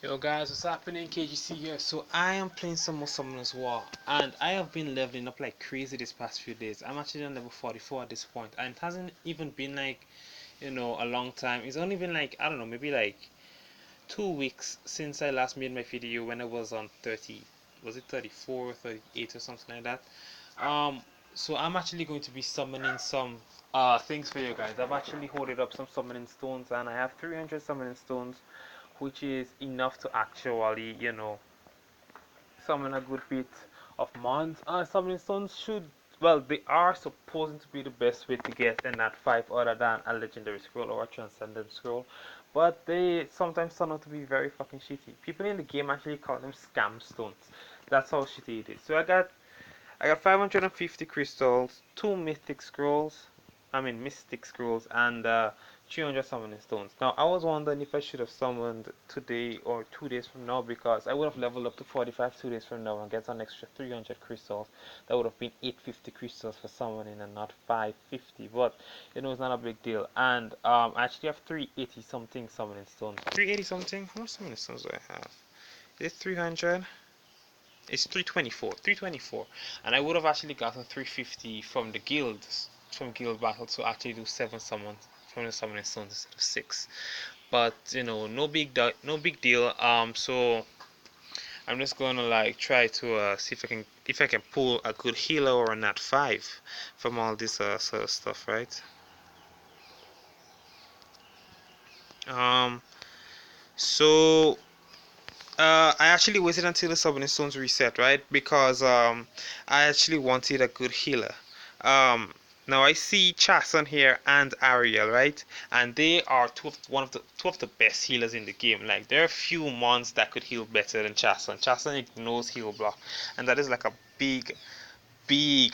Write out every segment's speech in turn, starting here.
Yo guys, what's happening? KGC here. So I am playing some more Summoners War, and I have been leveling up like crazy this past few days. I'm actually on level 44 at this point, and it hasn't even been like, a long time. It's only been like, I don't know, maybe like 2 weeks since I last made my video when I was on 30, was it 34, 38 or something like that. Um, so I'm actually going to be summoning some things for you guys. I've actually hoarded up some summoning stones, and I have 300 summoning stones, which is enough to actually, summon a good bit of mons. Summoning stones should, well, they are supposed to be the best way to get in that 5 other than a legendary scroll or a transcendent scroll. But they sometimes turn out to be very fucking shitty. People in the game actually call them scam stones. That's how shitty it is. So I got 550 crystals, 2 mystic scrolls, and 300 summoning stones. Now, I was wondering if I should have summoned today or 2 days from now, because I would have leveled up to 45 2 days from now and get an extra 300 crystals. That would have been 850 crystals for summoning and not 550. But, it's not a big deal. And I actually have 380 something summoning stones. 380 something? How much summoning stones do I have? Is it 300? It's 324. 324. And I would have actually gotten 350 from the guilds, from guild battle, to actually do 7 summons from the summoning stones instead of 6. But no big deal. So I'm just gonna like try to see if I can pull a good healer or a nat 5 from all this sort of stuff, right? Um so I actually waited until the summoning stones reset, right? Because I actually wanted a good healer. Um, Now I see Chason here and Ariel, right? And they are two of the best healers in the game. Like there are few mons that could heal better than Chason. Chason ignores heal block, and that is like a big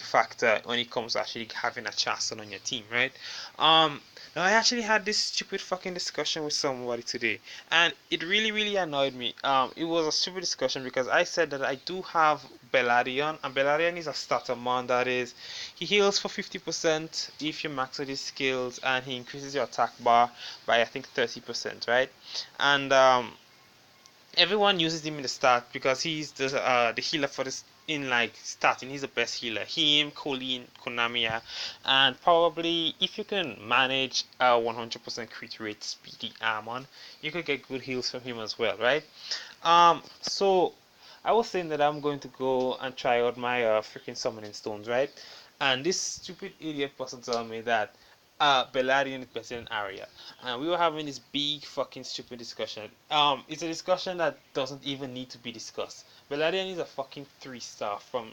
factor when it comes to actually having a Chason on your team, right? Um, Now I actually had this stupid fucking discussion with somebody today, and it really annoyed me. It was a stupid discussion because I said that I do have Beladion, and Beladion is a starter mon. That is, he heals for 50% if you max out his skills, and he increases your attack bar by I think 30%, right? And everyone uses him in the start because he's the healer for this in like starting. He's the best healer. Him, Colleen, Konamiya, and probably if you can manage a 100% crit rate speedy Amon, you could get good heals from him as well, right? So I was saying that I'm going to go and try out my freaking summoning stones, right? And this stupid idiot person told me that Belarian is better than Arya, and we were having this big fucking stupid discussion. It's a discussion that doesn't even need to be discussed. Belarian is a fucking 3-star from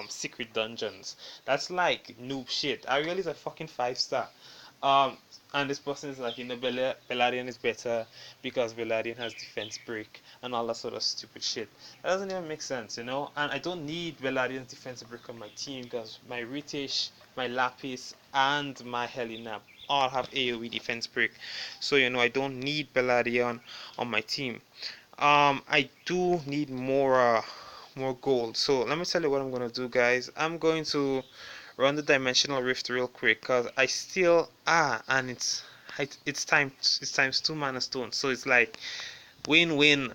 Secret Dungeons. That's like noob shit. Ariel is a fucking 5-star. Um, and this person is like, Belarian is better because Belarian has defense break and all that sort of stupid shit. That doesn't even make sense, you know. And I don't need Belarian's defense break on my team because my Ritish, my Lapis, and my Helena all have AoE defense break. So I don't need Belarian on my team. I do need more gold. So let me tell you what I'm gonna do, guys. I'm going to run the dimensional rift real quick because I still and it's times 2 mana stone, so it's like win,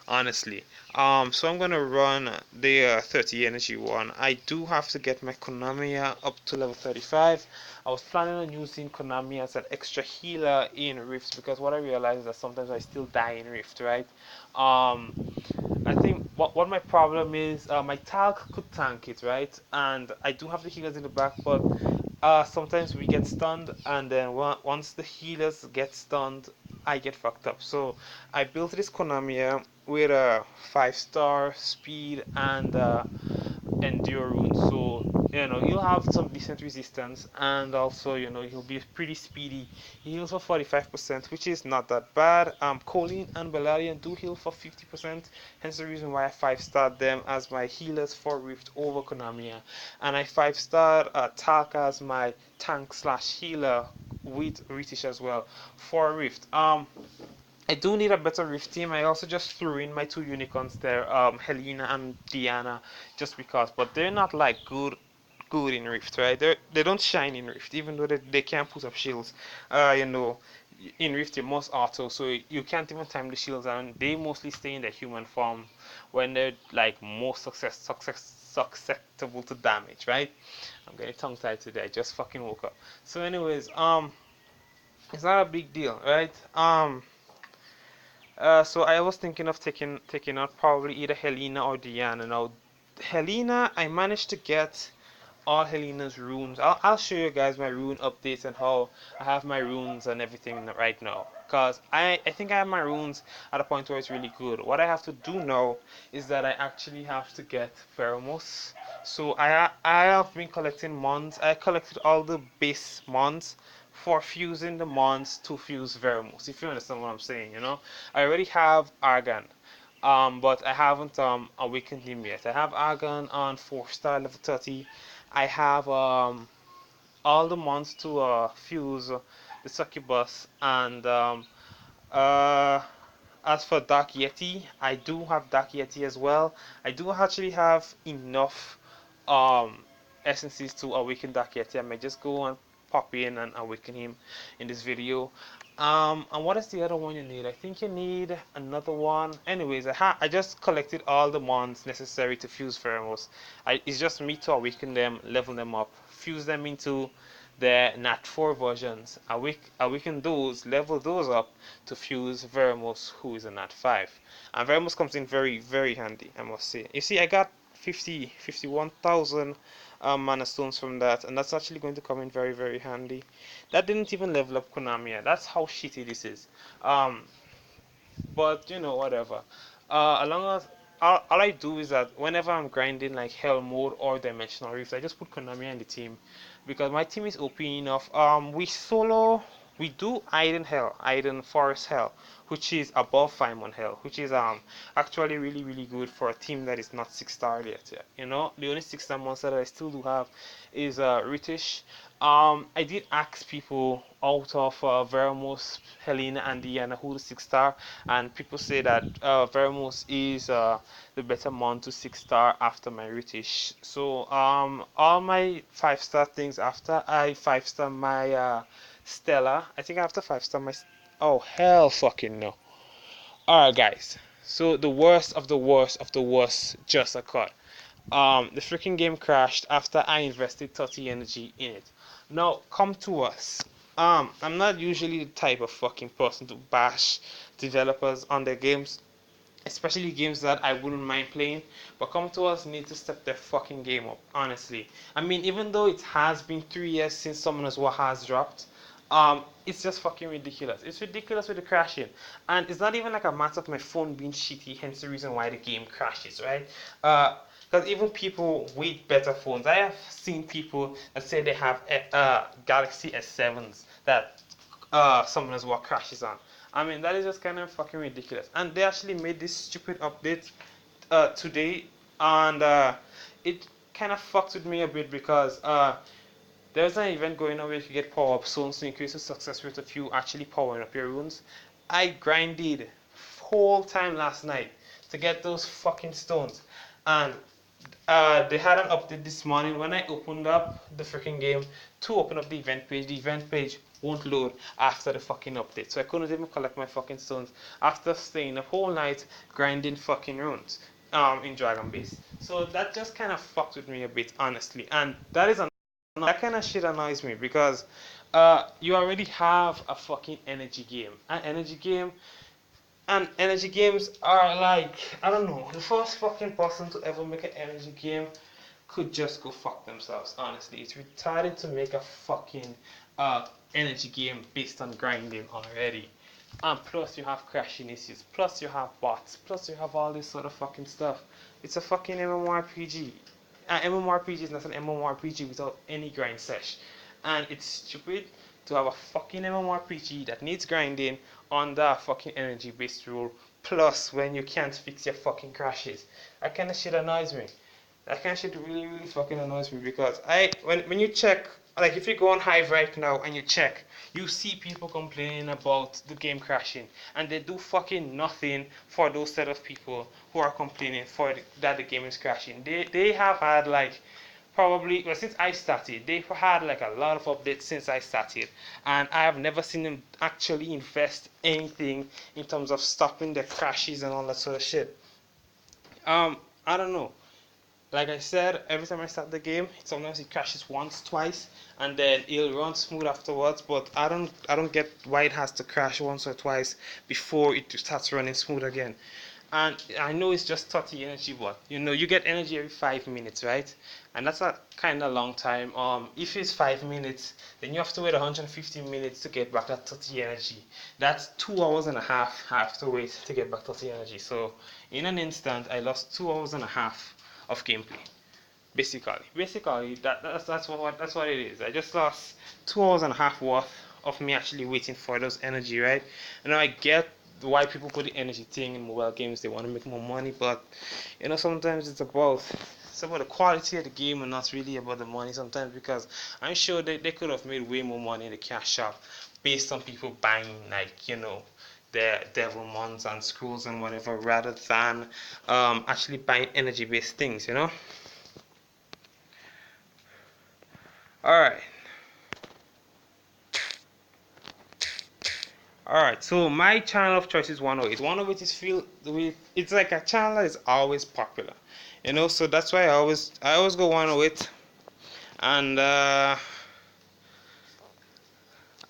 honestly. So I'm gonna run the 30 energy one. I do have to get my Konamiya up to level 35. I was planning on using Konami as an extra healer in Rift because what I realized is that sometimes I still die in Rift, right? Um, I think what my problem is, my talc could tank it, right? And I do have the healers in the back, but sometimes we get stunned, and then once the healers get stunned, I get fucked up. So I built this Konami with a 5-star speed and endure rune. So he'll have some decent resistance, and also he'll be pretty speedy. He heals for 45%, which is not that bad. Colleen and Belarian do heal for 50%, hence the reason why I 5-starred them as my healers for Rift over Konamiya, and I 5-starred Taka as my tank slash healer with Ritish as well for Rift. I do need a better Rift team. I also just threw in my 2 unicorns there, Helena and Diana, just because. But they're not like good in Rift, right? They don't shine in Rift, even though they can put up shields. You know, in Rift you must auto, so you can't even time the shields, and they mostly stay in their human form when they're like most susceptible to damage, right? I'm getting tongue tied today. I just fucking woke up. So, anyways, it's not a big deal, right? So I was thinking of taking out probably either Helena or Diana. Now, Helena, I managed to get all Helena's runes. I'll show you guys my rune updates and how I have my runes and everything right now. Cause I think I have my runes at a point where it's really good. What I have to do now is that I actually have to get Pheromos. So I have been collecting mons. I collected all the base mons for fusing the mons to fuse Veromos. If you understand what I'm saying, you know. I already have Argan. But I haven't awakened him yet. I have Argan on 4-star level 30. I have all the mons to fuse the succubus, and uh, as for Dark Yeti, I do have Dark Yeti as well. I do actually have enough um, essences to awaken Dark Yeti. I may just go and pop in and awaken him in this video. And what is the other one you need? I think you need another one. Anyways, I just collected all the mons necessary to fuse Pheromos. It's just me to awaken them, level them up, fuse them into the Nat 4 versions. Awaken those, level those up to fuse Veromos, who is a Nat 5. And Veromos comes in very, very handy, I must say. You see, I got 51,000 mana stones from that, and that's actually going to come in very, very handy. That didn't even level up Konami yet. That's how shitty this is. Um, but you know, whatever. Along as all I do is that whenever I'm grinding like Hell mode or Dimensional Rift, I just put Konami in the team because my team is OP enough. We do Iden Hell, Iden Forest Hell, which is above Faimon Hell, which is actually really really good for a team that is not 6-star yet. Yeah. You know, the only 6-star monster that I still do have is Ritish. I did ask people out of Veramos, Helena, and Diana who the 6-star, and people say that Veramos is the better mon to 6-star after my Ritish. So all my 5-star things after I 5-star my Stella. I think after 5-star my oh hell fucking no. Alright guys. So the worst of the worst of the worst just occurred. The freaking game crashed after I invested 30 energy in it. Now, come to us. I'm not usually the type of fucking person to bash developers on their games, especially games that I wouldn't mind playing. But come to us need to step their fucking game up, honestly. I mean, even though it has been 3 years since Summoners War has dropped, it's just fucking ridiculous. It's ridiculous with the crashing, and it's not even like a matter of my phone being shitty. Hence the reason why the game crashes, right? Because even people with better phones, I have seen people that say they have Galaxy S7s that Summoners War crashes on. I mean, that is just kind of fucking ridiculous. And they actually made this stupid update today, and it kind of fucked with me a bit because there's an event going on where you can get power up zones to increase the success rate of you actually powering up your runes. I grinded whole time last night to get those fucking stones, and they had an update this morning when I opened up the freaking game to open up the event page. The event page won't load after the fucking update, so I couldn't even collect my fucking stones after staying a whole night grinding fucking runes in Dragon Base. So that just kind of fucked with me a bit, honestly, and that kind of shit annoys me because you already have a fucking energy game. And energy games are like, I don't know, the first fucking person to ever make an energy game could just go fuck themselves, honestly. It's retarded to make a fucking energy game based on grinding already. And plus you have crashing issues, plus you have bots, plus you have all this sort of fucking stuff. It's a fucking MMORPG. MMORPG is not an MMORPG without any grind sesh. And it's stupid to have a fucking MMORPG that needs grinding under a fucking energy based rule. Plus, when you can't fix your fucking crashes, that kind of shit annoys me. That kind of shit really, really fucking annoys me because when you check, like if you go on Hive right now and you check, you see people complaining about the game crashing, and they do fucking nothing for those set of people who are complaining that the game is crashing. They have had like probably, well, since I started, they've had like a lot of updates since I started, and I have never seen them actually invest anything in terms of stopping the crashes and all that sort of shit. Um, I don't know. Like I said, every time I start the game, sometimes it crashes once, twice, and then it'll run smooth afterwards. But I don't get why it has to crash once or twice before it starts running smooth again. And I know it's just 30 energy, but you get energy every 5 minutes, right? And that's a kind of long time. If it's 5 minutes, then you have to wait 150 minutes to get back that 30 energy. That's 2 hours and a half I have to wait to get back 30 energy. So in an instant, I lost 2 hours and a half of gameplay. Basically, that's what it is. I just lost 2 hours and a half worth of me actually waiting for those energy, right? And I get why people put the energy thing in mobile games. They want to make more money, but sometimes it's about the quality of the game and not really about the money sometimes, because I'm sure they could have made way more money in the cash shop based on people buying, like, their devil mons and scrolls and whatever, rather than actually buying energy based things. Alright. Alright, so my channel of choice is 108. 108 is filled with, it's like a channel that is always popular. So that's why I always go 108. And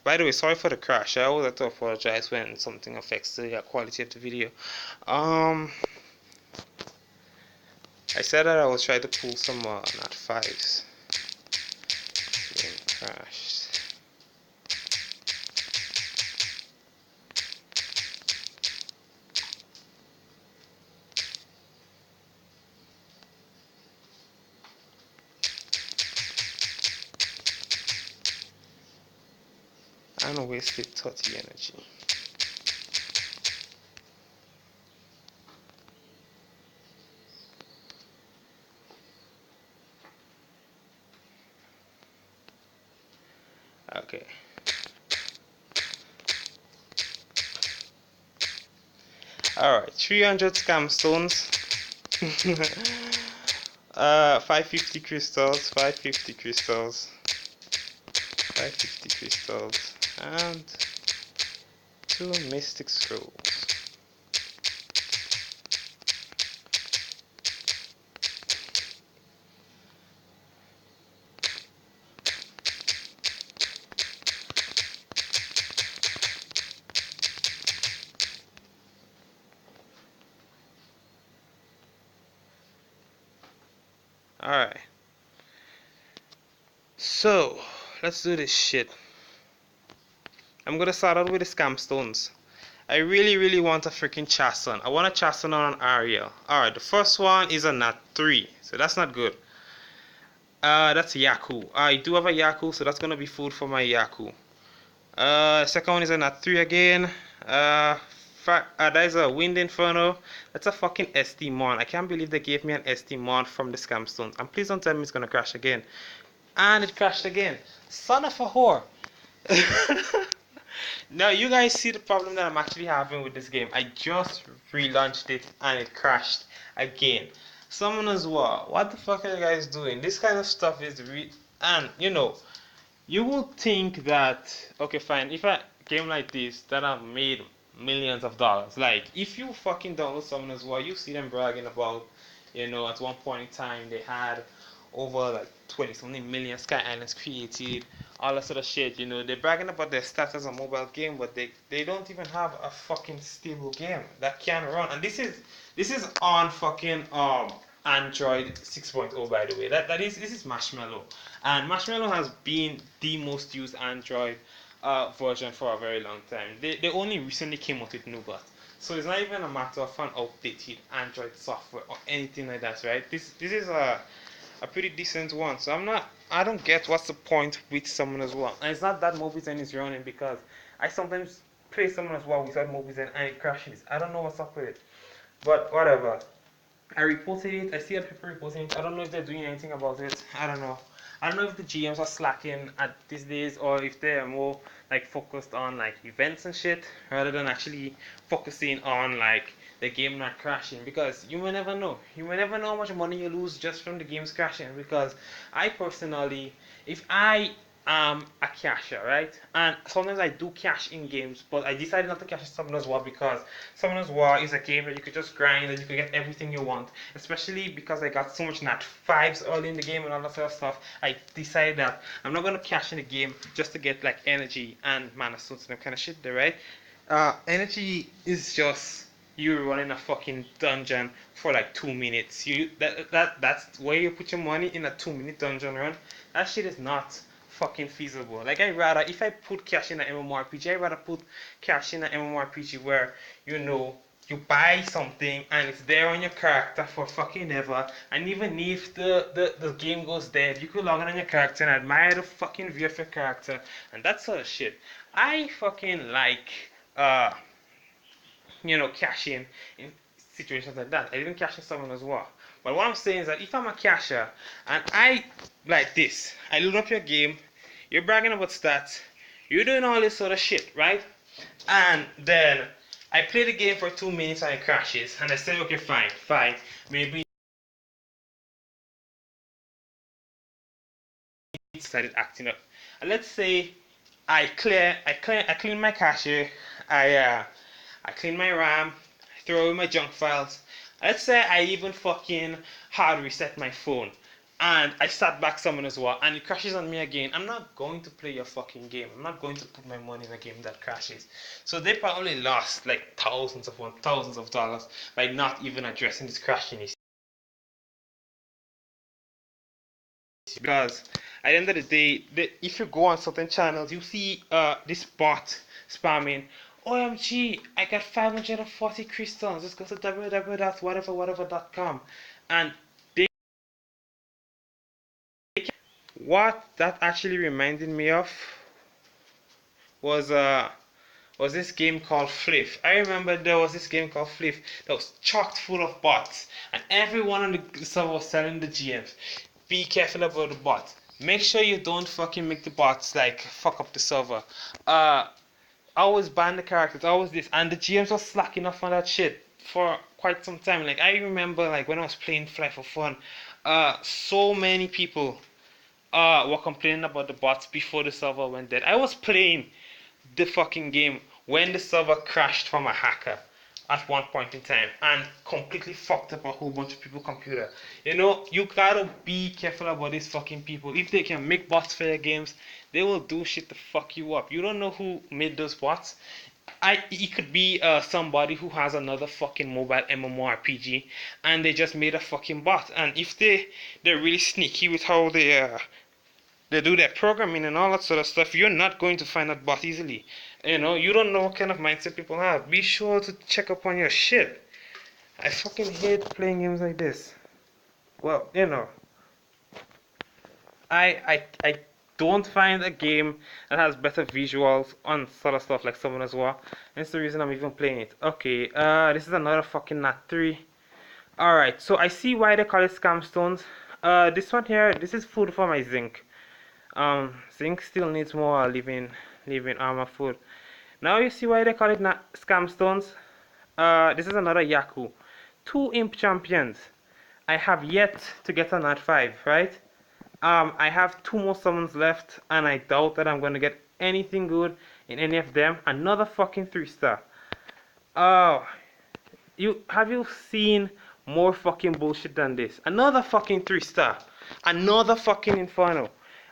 by the way, sorry for the crash. I always have to apologize when something affects the quality of the video. Um I said that I was trying to pull some not fives. Then crashed. And wasted 30 energy. Okay. Alright, 300 scam stones. 550 crystals, 550 crystals, 550 crystals, and 2 mystic scrolls. Alright. So, let's do this shit. I'm gonna start out with the scam stones. I really, really want a freaking Chason. I want a Chason on an Ariel. Alright, the first one is a Nat 3. So that's not good. That's a Yaku. I do have a Yaku, so that's gonna be food for my Yaku. Second one is a Nat 3 again. That is a Wind Inferno. That's a fucking SD Mon. I can't believe they gave me an SD Mon from the scam stones. And please don't tell me it's gonna crash again. And it crashed again. Son of a whore. Now you guys see the problem that I'm actually having with this game. I just relaunched it and it crashed again. Summoners War. What the fuck are you guys doing? This kind of stuff is and you would think that, okay, fine, if a game like this that I've made millions of dollars, like if you fucking download Summoners War, you see them bragging about, at one point in time they had over like 20 something million Sky Islands created, all that sort of shit. They're bragging about their stats as a mobile game, but they don't even have a fucking stable game that can run. And this is on fucking Android 6.0, by the way. This is Marshmallow, and Marshmallow has been the most used Android version for a very long time. They only recently came out with Nougat, so it's not even a matter of an outdated Android software or anything like that, right? This is a pretty decent one. So I don't get what's the point with someone as well. And it's not that Mobizen is running, because I sometimes play someone as well without Mobizen and it crashes. I don't know what's up with it. But whatever. I reported it. I see other people reporting it. I don't know if they're doing anything about it. I don't know. I don't know if the GMs are slacking at these days or if they're more like focused on like events and shit rather than actually focusing on like the game not crashing, because you may never know. You may never know how much money you lose just from the games crashing. Because I personally, if I a cashier, right? And sometimes I do cash in games, but I decided not to cash in Summoners War because Summoners War is a game that you could just grind and you could get everything you want. Especially because I got so much nat 5s early in the game and all that sort of stuff. I decided that I'm not gonna cash in the game just to get like energy and mana stones and that kind of shit there, right? Energy is just you running a fucking dungeon for like 2 minutes. That's where you put your money in a 2 minute dungeon run. That shit is not fucking feasible. Like I rather, if I put cash in an MMORPG, I rather put cash in an MMORPG where you buy something and it's there on your character for fucking ever. And even if the game goes dead, you could log in on your character and admire the fucking view of your character and that sort of shit. I fucking like uh cash in situations like that. I didn't cash in someone as well. But what I'm saying is that if I'm a cashier and I like this, I load up your game, you're bragging about stats, you're doing all this sort of shit, right? And then I play the game for 2 minutes and it crashes, and I say, okay, fine, maybe it started acting up. And let's say I clean my cache, I clean my RAM, I throw away my junk files. Let's say I even fucking hard reset my phone and I start back summon as well and it crashes on me again. I'm not going to play your fucking game. I'm not going to put my money in a game that crashes. So they probably lost like thousands of dollars by not even addressing this crashing issue. Because at the end of the day, if you go on certain channels, you see this bot spamming, OMG, I got 540 crystals. Just go to www.whatever.com. And they, what that actually reminded me of was this game called Fliff. I remember there was this game called Fliff that was chocked full of bots, and everyone on the server was telling the GMs, be careful about the bots. Make sure you don't fucking make the bots like fuck up the server. Always ban the characters, always this, and the GMs was slacking off on that shit for quite some time. Like I remember, like when I was playing Fly for Fun, so many people were complaining about the bots before the server went dead. I was playing the fucking game when the server crashed from a hacker at one point in time and completely fucked up a whole bunch of people's computer. You gotta be careful about these fucking people. If they can make bots for your games, they will do shit to fuck you up. You don't know who made those bots. It could be somebody who has another fucking mobile MMORPG and they just made a fucking bot. And if they're really sneaky with how they do their programming and all that sort of stuff, you're not going to find that bot easily. You don't know what kind of mindset people have. Be sure to check up on your shit. I fucking hate playing games like this. Well, I don't find a game that has better visuals on sort of stuff like Summon as well. That's the reason I'm even playing it. Okay, this is another fucking Nat 3. Alright, so I see why they call it scam stones. This one here, this is food for my zinc. Zinc still needs more living armor food. Now you see why they call it scam stones. This is another Yaku. 2 imp champions. I have yet to get a Nat 5, right? I have 2 more summons left, and I doubt that I'm gonna get anything good in any of them. Another fucking 3-star. Oh, have you seen more fucking bullshit than this? Another fucking 3-star. Another fucking Inferno.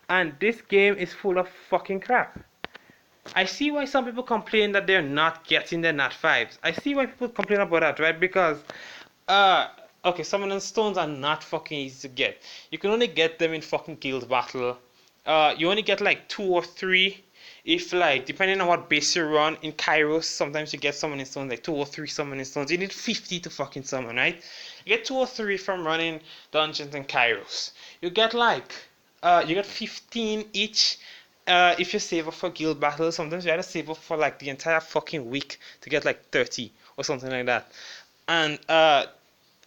And this game is full of fucking crap. I see why some people complain that they're not getting their Nat 5s. I see why people complain about that, right? Because, okay, summoning stones are not fucking easy to get. You can only get them in fucking guild battle. You only get like 2 or 3. If like, depending on what base you run, in Kairos, sometimes you get summoning stones, like 2 or 3 summoning stones. You need 50 to fucking summon, right? You get 2 or 3 from running dungeons in Kairos. You get like, you get 15 each. If you save up for guild battles, sometimes you have to save up for like the entire fucking week to get like 30 or something like that. And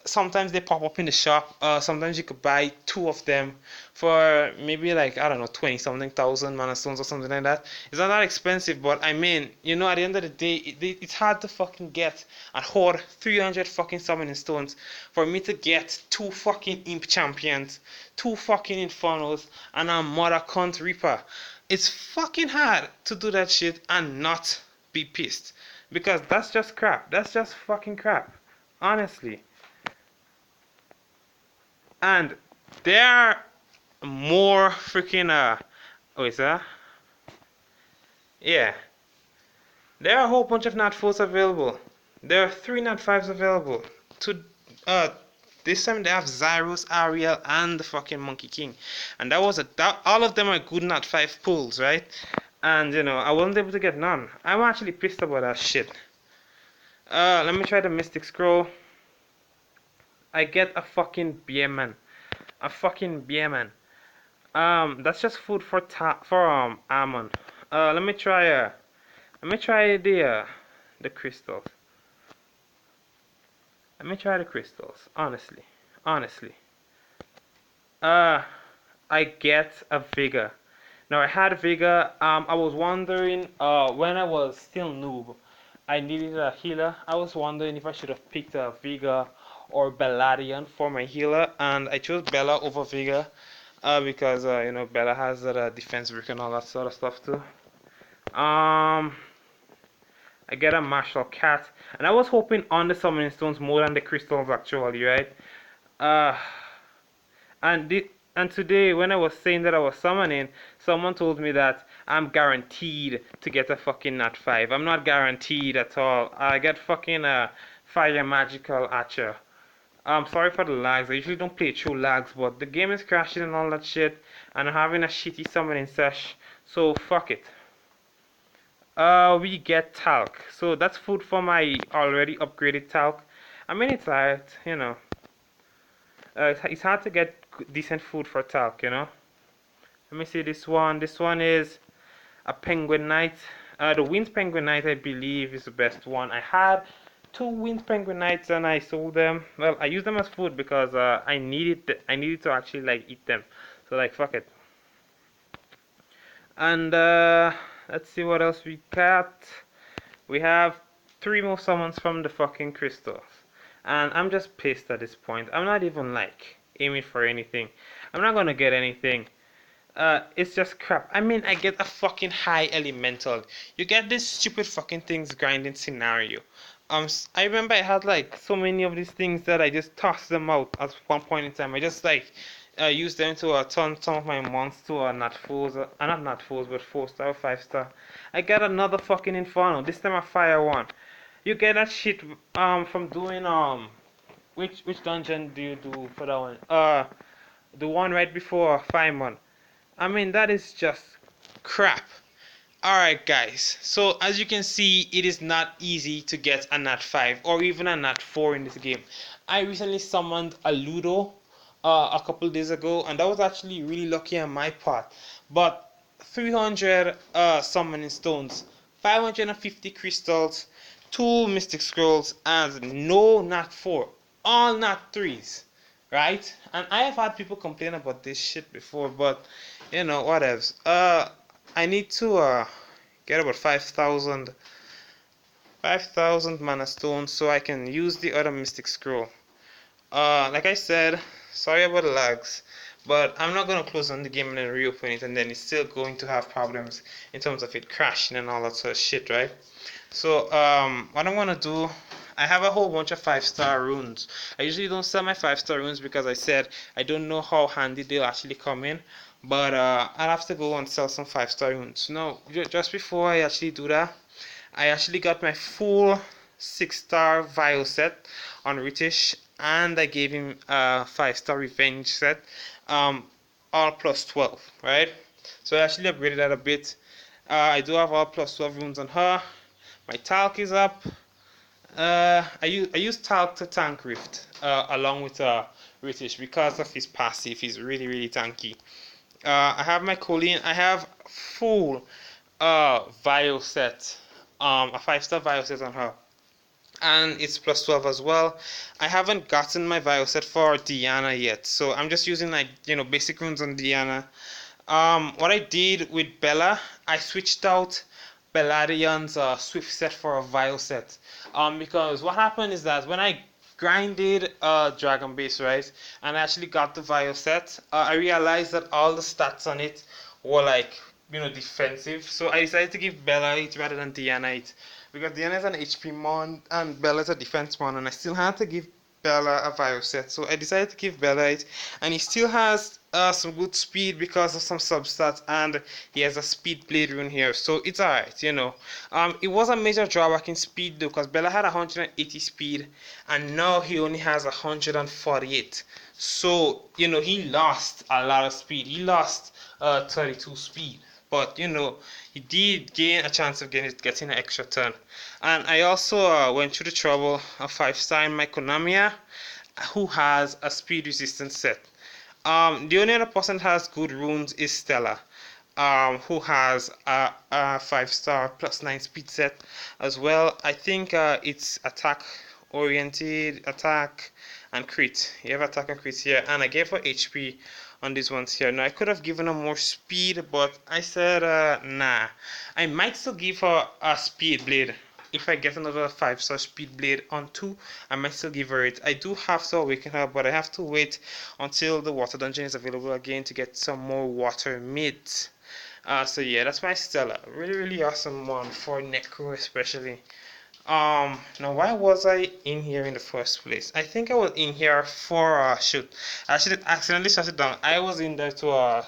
sometimes they pop up in the shop. Sometimes you could buy two of them for maybe like, I don't know, 20 something thousand mana stones or something like that. It's not that expensive, but I mean, you know, at the end of the day, it's hard to fucking get and hoard 300 fucking summoning stones for me to get two fucking imp champions, two fucking infernos, and a mother cunt reaper. It's fucking hard to do that shit and not be pissed, because that's just crap. That's just fucking crap, honestly. And there are more freaking oh, is that? Yeah. There are a whole bunch of Nat 4s available. There are 3 Nat 5s available. To uh this time they have Zyros, Ariel, and the fucking Monkey King. And all of them are good Nat 5 pulls, right? And you know, I wasn't able to get none. I'm actually pissed about that shit. Let me try the Mystic Scroll. I get a fucking Beerman. A fucking Beerman. That's just food for Amon. Let me try the crystals. Let me try the crystals. Honestly. Uh, I get a vigor. Now I had vigor. I was wondering. When I was still noob, I needed a healer. I was wondering if I should have picked a vigor or Belladian for my healer, and I chose Bella over vigor. Because you know, Bella has that defense brick and all that sort of stuff too. I get a martial cat, and I was hoping on the summoning stones more than the crystals actually, right? Uh, and today when I was saying that I was summoning, someone told me that I'm guaranteed to get a fucking Nat 5. I'm not guaranteed at all. I get fucking a fire magical archer. I'm sorry for the lags. I usually don't play through lags, but the game is crashing and all that shit, and I'm having a shitty summoning sesh. So fuck it. We get talc. So that's food for my already upgraded talc. I mean, it's hard, you know. It's hard to get decent food for talc, you know. Let me see this one. This one is a penguin knight. The wind penguin knight, I believe, is the best one. I had two wind penguin knights and I sold them. Well, I used them as food because I needed to actually like eat them. So like fuck it. And let's see what else we got. We have 3 more summons from the fucking crystals. And I'm just pissed at this point. I'm not even like aiming for anything. I'm not gonna get anything. It's just crap. I mean, I get a fucking high elemental. You get this stupid fucking things grinding scenario. I remember I had like so many of these things that I just tossed them out at one point in time. I just like used them to turn some of my mons to nat 4s, not nat 4s, but 4-star, 5-star. I got another fucking inferno. This time a fire one. You get that shit from doing which dungeon do you do for that one? The one right before Fireman. I mean, that is just crap. Alright guys, so as you can see, it is not easy to get a Nat 5 or even a Nat 4 in this game. I recently summoned a Ludo a couple days ago, and that was actually really lucky on my part. But 300 summoning stones, 550 crystals, 2 mystic scrolls, and no Nat 4, all Nat 3s, right? And I have had people complain about this shit before, but you know, whatevs. I need to get about 5,000 mana stones so I can use the other mystic scroll. Like I said, sorry about the lags, but I'm not gonna close on the game and then reopen it, and then it's still going to have problems in terms of it crashing and all that sort of shit, right? So what I'm gonna do, I have a whole bunch of 5-star runes. I usually don't sell my 5-star runes because I said I don't know how handy they'll actually come in. But I'll have to go and sell some 5-star runes. Now, just before I actually do that, I actually got my full 6-star Vile set on Ritish, and I gave him a 5-star Revenge set, all plus 12, right? So I actually upgraded that a bit. I do have all plus 12 runes on her. My talc is up. I use talc to tank Rift along with Ritish because of his passive. He's really tanky. I have my Colleen. I have full Vile set, a 5-star Vile set on her. and it's plus 12 as well. I haven't gotten my Vio set for Diana yet, so I'm just using like basic runes on Diana. What I did with Bella, I switched out Belladion's Swift set for a Vile set. Because what happened is that when I grinded Dragon Base, right, and I actually got the Vile set, I realized that all the stats on it were like, defensive. So I decided to give Bella it rather than Diana it. Because Diana is an HP mon and Bella is a defense mon, and I still had to give Bella a Vile set. So I decided to give Bella it, and he still has some good speed because of some substats, and he has a speed blade rune here, so it's alright. It was a major drawback in speed though, because Bella had 180 speed and now he only has 148. So he lost a lot of speed. He lost 32 speed, but he did gain a chance of getting an extra turn. And I also went through the trouble of 5-star in my Konamiya, who has a speed resistance set. The only other person that has good runes is Stella, who has a 5-star plus 9 speed set as well. I think it's attack oriented, attack and crit. You have attack and crit here, and I gave her HP on these ones here. Now I could have given her more speed, but I said nah. I might still give her a speed blade. If I get another 5-star speed blade on 2, I might still give her it. I do have to awaken her, but I have to wait until the water dungeon is available again to get some more water meat. So yeah, that's my Stella. Really, really awesome one for Necro especially. Now why was I in here in the first place? I think I was in here for shoot. I should accidentally shut it down. I was in there to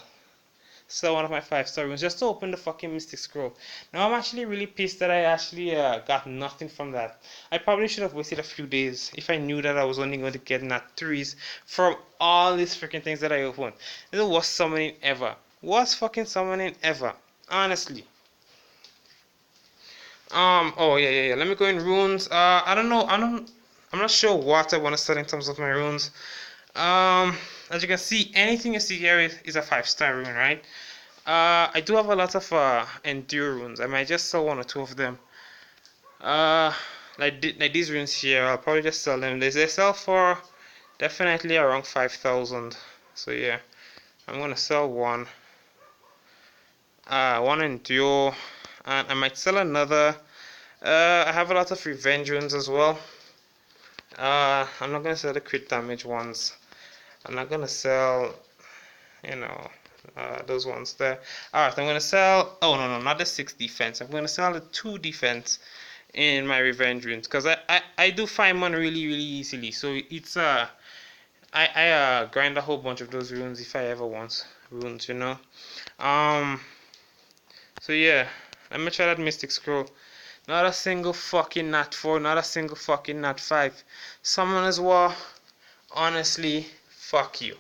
sell one of my 5-star runes just to open the fucking Mystic Scroll. Now I'm actually really pissed that I actually got nothing from that. I probably should have waited a few days if I knew that I was only going to get nat 3s from all these freaking things that I opened. This is the worst summoning ever. Worst fucking summoning ever. Honestly. Oh yeah. Let me go in runes. I don't know. I'm not sure what I want to start in terms of my runes. As you can see, anything you see here is a 5-star rune, right? I do have a lot of endure runes. I might just sell 1 or 2 of them. Like these runes here, I'll probably just sell them. They sell for definitely around 5,000. So yeah, I'm gonna sell one. One endure, and I might sell another. I have a lot of revenge runes as well. I'm not gonna sell the crit damage ones. I'm not gonna sell, those ones there. Alright, I'm gonna sell. Oh no, not the 6 defense. I'm gonna sell the 2 defense in my revenge runes, because I do find one really easily. So it's I grind a whole bunch of those runes if I ever want runes, So yeah, let me try that Mystic Scroll. Not a single fucking nat 4, not a single fucking nat 5. Summoner's War, honestly, fuck you.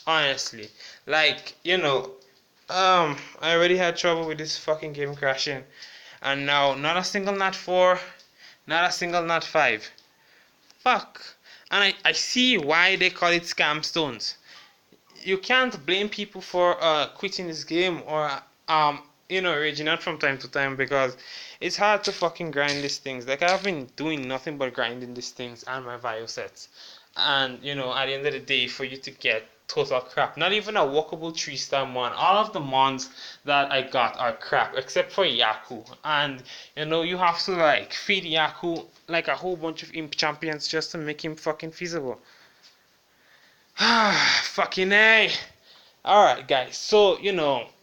Honestly. Like, I already had trouble with this fucking game crashing. And now, not a single nat 4, not a single nat 5. Fuck. And I see why they call it scam stones. You can't blame people for quitting this game or raging out from time to time, because it's hard to fucking grind these things. Like, I've been doing nothing but grinding these things and my Vio sets. And, at the end of the day, for you to get total crap, not even a walkable 3-star mon. All of the mons that I got are crap, except for Yaku. And, you have to, like, feed Yaku, like, a whole bunch of imp champions just to make him fucking feasible. Fucking A. Alright, guys. So,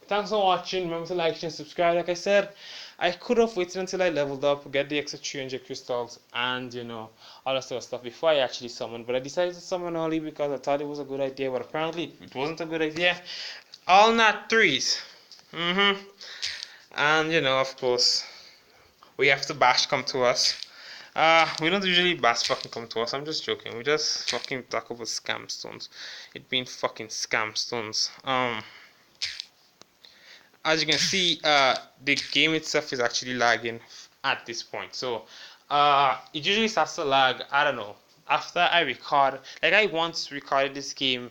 thanks for watching. Remember to like, share, and subscribe. Like I said, I could have waited until I leveled up, get the extra 300 crystals, and, all that sort of stuff before I actually summoned. But I decided to summon early because I thought it was a good idea, but apparently it wasn't a good idea. All nat 3s. And, of course, we have to bash come to us. We don't usually bash fucking come to us. I'm just joking. We just fucking talk about scam stones. It being fucking scam stones. As you can see, the game itself is actually lagging at this point. So, it usually starts to lag, I don't know, after I record. Like, I once recorded this game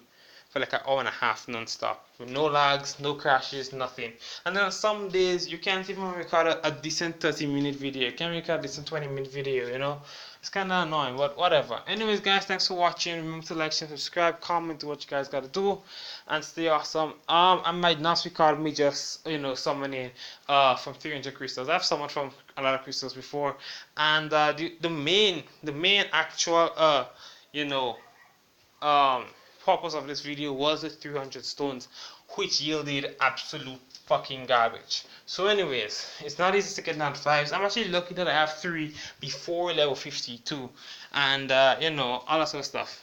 for like an hour and a half non-stop. with no lags, no crashes, nothing. And then on some days you can't even record a decent 30-minute video. You can't record a decent 20-minute video, you know. It's kind of annoying, but whatever. Anyways, guys, thanks for watching. Remember to like, share, subscribe, comment what you guys gotta do, and stay awesome. I might not record me just summoning from 300 crystals. I've summoned from a lot of crystals before, and the main actual you know um purpose of this video was the 300 stones, which yielded absolute fucking garbage. So anyways, it's not easy to get down to 5s. I'm actually lucky that I have 3 before level 52, and all that sort of stuff.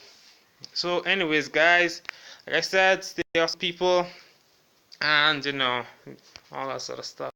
So anyways, guys, like I said, stay awesome people, and all that sort of stuff.